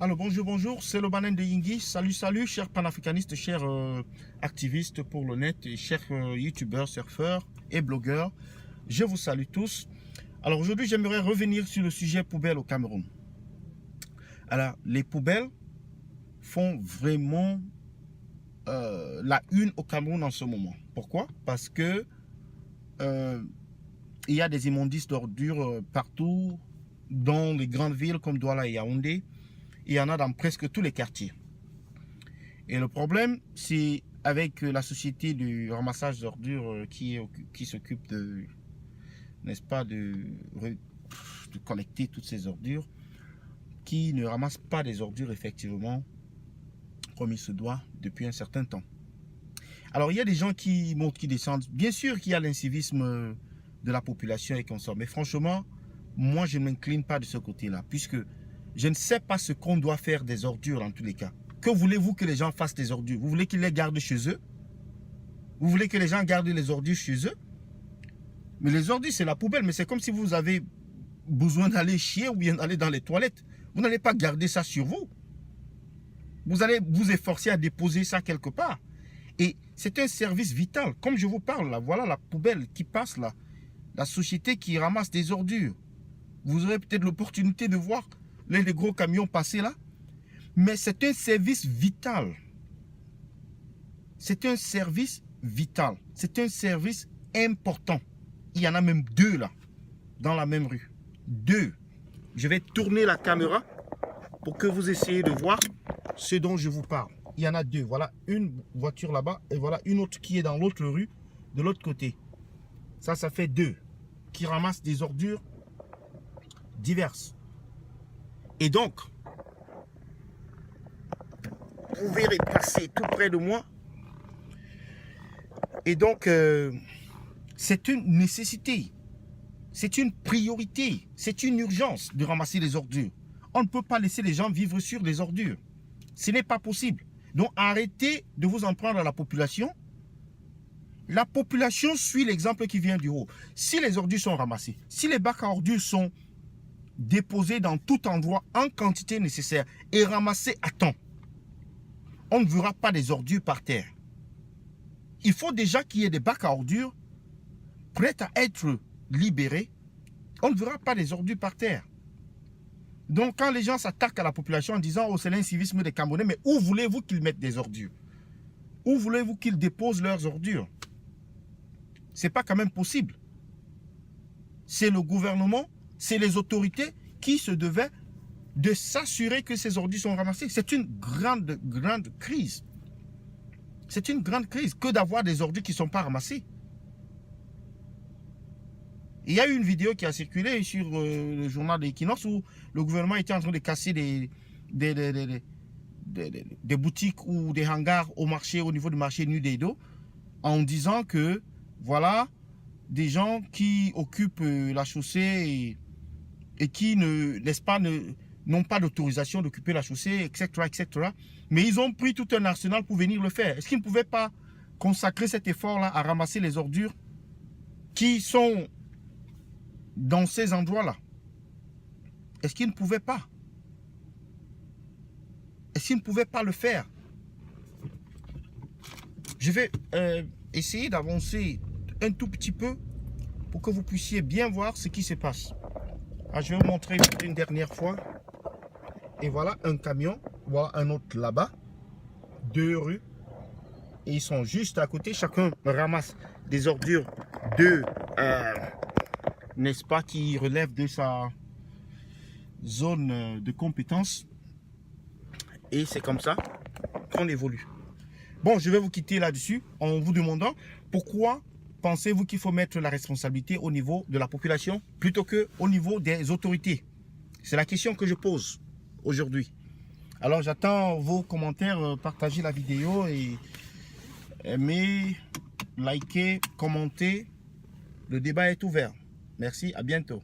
Alors bonjour, c'est le Banen de Yingui. Salut, chers panafricanistes, chers activistes pour le net et chers youtubeurs, surfeurs et blogueurs. Je vous salue tous. Alors aujourd'hui, j'aimerais revenir sur le sujet poubelle au Cameroun. Alors, les poubelles font vraiment la une au Cameroun en ce moment. Pourquoi? Parce que il y a des immondices d'ordures partout dans les grandes villes comme Douala et Yaoundé. Il y en a dans presque tous les quartiers. Et le problème, c'est avec la société du ramassage d'ordures qui s'occupe de, n'est-ce pas, de collecter toutes ces ordures, qui ne ramasse pas des ordures effectivement comme il se doit depuis un certain temps. Alors il y a des gens qui montent, qui descendent. Bien sûr qu'il y a l'incivisme de la population et qu'on sort. Mais franchement, moi je ne m'incline pas de ce côté-là, puisque je ne sais pas ce qu'on doit faire des ordures dans tous les cas. Que voulez-vous que les gens fassent des ordures? Vous voulez qu'ils les gardent chez eux? Vous voulez que les gens gardent les ordures chez eux? Mais les ordures, c'est la poubelle. Mais c'est comme si vous avez besoin d'aller chier ou bien d'aller dans les toilettes. Vous n'allez pas garder ça sur vous. Vous allez vous efforcer à déposer ça quelque part. Et c'est un service vital. Comme je vous parle, là, voilà la poubelle qui passe là. La société qui ramasse des ordures. Vous aurez peut-être l'opportunité de voir les gros camions passer là. Mais c'est un service vital. C'est un service vital. C'est un service important. Il y en a même deux là, dans la même rue. Deux. Je vais tourner la caméra pour que vous essayiez de voir ce dont je vous parle. Il y en a deux. Voilà une voiture là-bas et voilà une autre qui est dans l'autre rue, de l'autre côté. Ça fait deux qui ramassent des ordures diverses. Et donc, vous verrez passer tout près de moi. Et donc, c'est une nécessité. C'est une priorité. C'est une urgence de ramasser les ordures. On ne peut pas laisser les gens vivre sur les ordures. Ce n'est pas possible. Donc, arrêtez de vous en prendre à la population. La population suit l'exemple qui vient du haut. Si les ordures sont ramassées, si les bacs à ordures sont déposés dans tout endroit en quantité nécessaire et ramassés à temps, on ne verra pas des ordures par terre. Il faut déjà qu'il y ait des bacs à ordures prêts à être libérés. On ne verra pas des ordures par terre. Donc quand les gens s'attaquent à la population en disant « Oh, c'est l'incivisme des Camerounais », mais où voulez-vous qu'ils mettent des ordures? Où voulez-vous qu'ils déposent leurs ordures? Ce n'est pas quand même possible. C'est le gouvernement, c'est les autorités qui se devaient de s'assurer que ces ordures sont ramassées. C'est une grande crise. C'est une grande crise que d'avoir des ordures qui ne sont pas ramassées. Il y a eu une vidéo qui a circulé sur le journal de Equinox où le gouvernement était en train de casser des boutiques ou des hangars au marché, au niveau du marché nu d'Edo, en disant que voilà des gens qui occupent la chaussée et qui n'ont pas d'autorisation d'occuper la chaussée, etc., etc. Mais ils ont pris tout un arsenal pour venir le faire. Est-ce qu'ils ne pouvaient pas consacrer cet effort-là à ramasser les ordures qui sont dans ces endroits-là? Est-ce qu'ils ne pouvaient pas? Est-ce qu'ils ne pouvaient pas le faire? Je vais essayer d'avancer un tout petit peu pour que vous puissiez bien voir ce qui se passe. Ah, je vais vous montrer une dernière fois. Et voilà un camion, voilà un autre là-bas, deux rues. Et ils sont juste à côté, chacun ramasse des ordures n'est-ce pas, qui relèvent de sa zone de compétence. Et c'est comme ça qu'on évolue. Bon, je vais vous quitter là-dessus en vous demandant pourquoi pensez-vous qu'il faut mettre la responsabilité au niveau de la population plutôt qu'au niveau des autorités? C'est la question que je pose aujourd'hui. Alors j'attends vos commentaires, partagez la vidéo et aimez, likez, commentez. Le débat est ouvert. Merci, à bientôt.